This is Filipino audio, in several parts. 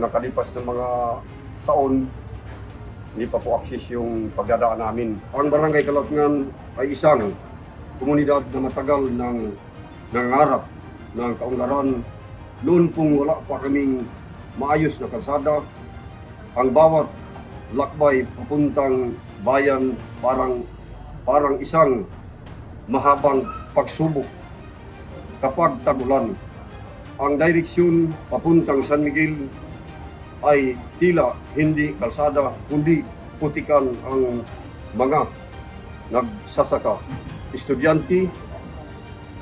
nakalipas ng mga taon, hindi pa po aksis yung pagdadaan namin. Ang Barangay Kalatngan ay isang komunidad na matagal ng nangarap ng kaunlaran. Noon pong wala pa kaming maayos na kalsada, ang bawat lakbay papuntang bayan parang isang mahabang pagsubok. Kapag tag-ulan, ang direksyon papuntang San Miguel ay tila hindi kalsada, kundi putikan ang mga nagsasaka. Estudyante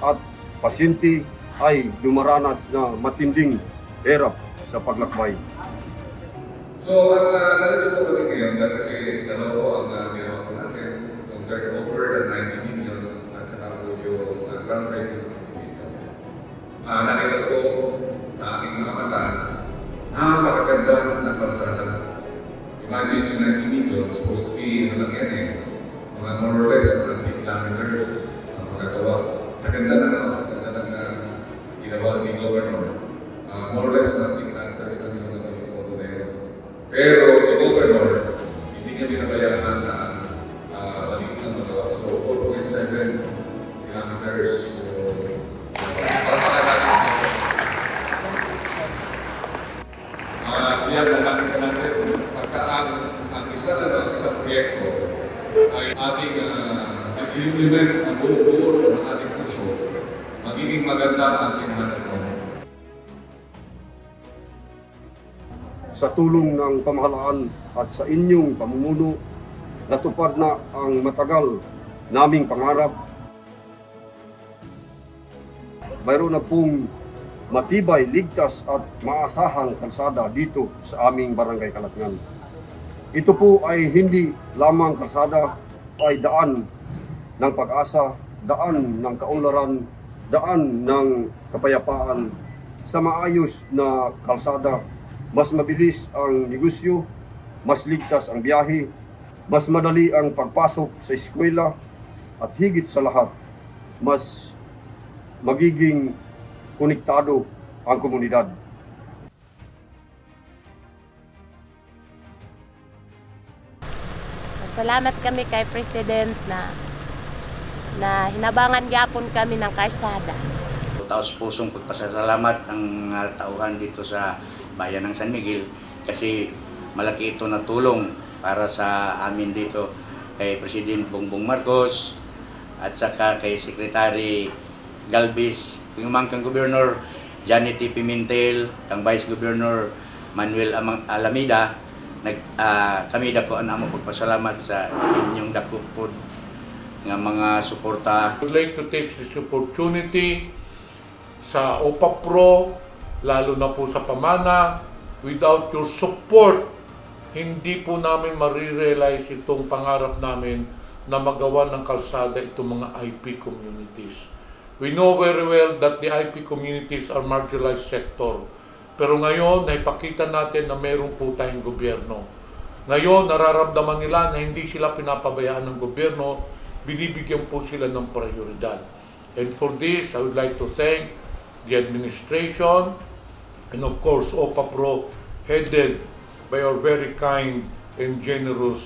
at pasyente ay dumaranas na matinding hirap sa paglakbay. So, nalito po kami ngayon kasi dalawa po ang ginawa po natin, yung turnover at 90 million at saka po yung groundbreaking ng 50 million. Nakita ko sa aking mga mata, napakaganda ng kalsada. Imagine yung 90 million, supposed to be, ano lang yan mga more or less, mga 3 kilometers ang magagawa. Sa ganda na ginawa ni Governor, more or less mga 3 kilometers lang yung moto na yun. Pero si Governor, hindi niya pinabayaan na maliit ng magawa. So, 4.7 kilometers. Yan ang nakita natin. Pagka ang isang proyekto ay ating i-implement ang buo-buo ng ating puso, magiging maganda ang kinahanap mo. Sa tulong ng pamahalaan at sa inyong pamumuno, natupad na ang matagal naming pangarap. Mayroon na pong matibay, ligtas at maasahang kalsada dito sa aming Barangay Kalatngan. Ito po ay hindi lamang kalsada, ay daan ng pag-asa, daan ng kaunlaran, daan ng kapayapaan. Sa maayos na kalsada, mas mabilis ang negosyo, mas ligtas ang biyahe, mas madali ang pagpasok sa eskwela, at higit sa lahat, mas magiging konektado ang komunidad. Salamat kami kay President na hinabangan gyapon kami ng kalsada. Taos pusong pagpasalamat ang tauhan dito sa bayan ng San Miguel kasi malaki ito na tulong para sa amin dito kay President Bongbong Marcos at saka kay Secretary Galvez, yung kang Governor Johnny T. Pimentel, kang Vice Governor Manuel Alameda. Kami dako na mo pagpasalamat sa inyong dako po nga mga suporta. I would like to take this opportunity sa OPAPRO, lalo na po sa Pamana. Without your support, hindi po namin marirealize itong pangarap namin na magawa ng kalsada itong mga IP communities. We know very well that the IP communities are marginalized sector. Pero ngayon, naipakita natin na meron po tayong gobyerno. Ngayon, nararamdaman nila na hindi sila pinapabayaan ng gobyerno, binibigyan po sila ng prioridad. And for this, I would like to thank the administration and of course, OPAPRO, headed by our very kind and generous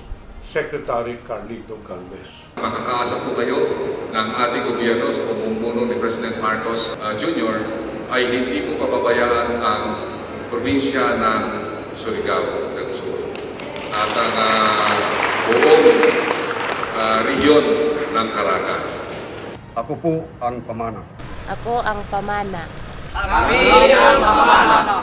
Secretary Carlito Galvez. Makakaasa po kayo ng ating gobyerno sa pamumuno ni President Marcos Jr. ay hindi po papabayaan ang probinsya ng Surigao del Sur at ang buong rehiyon ng Caraga. Ako po ang pamana. Ako ang pamana. Kami ang pamana.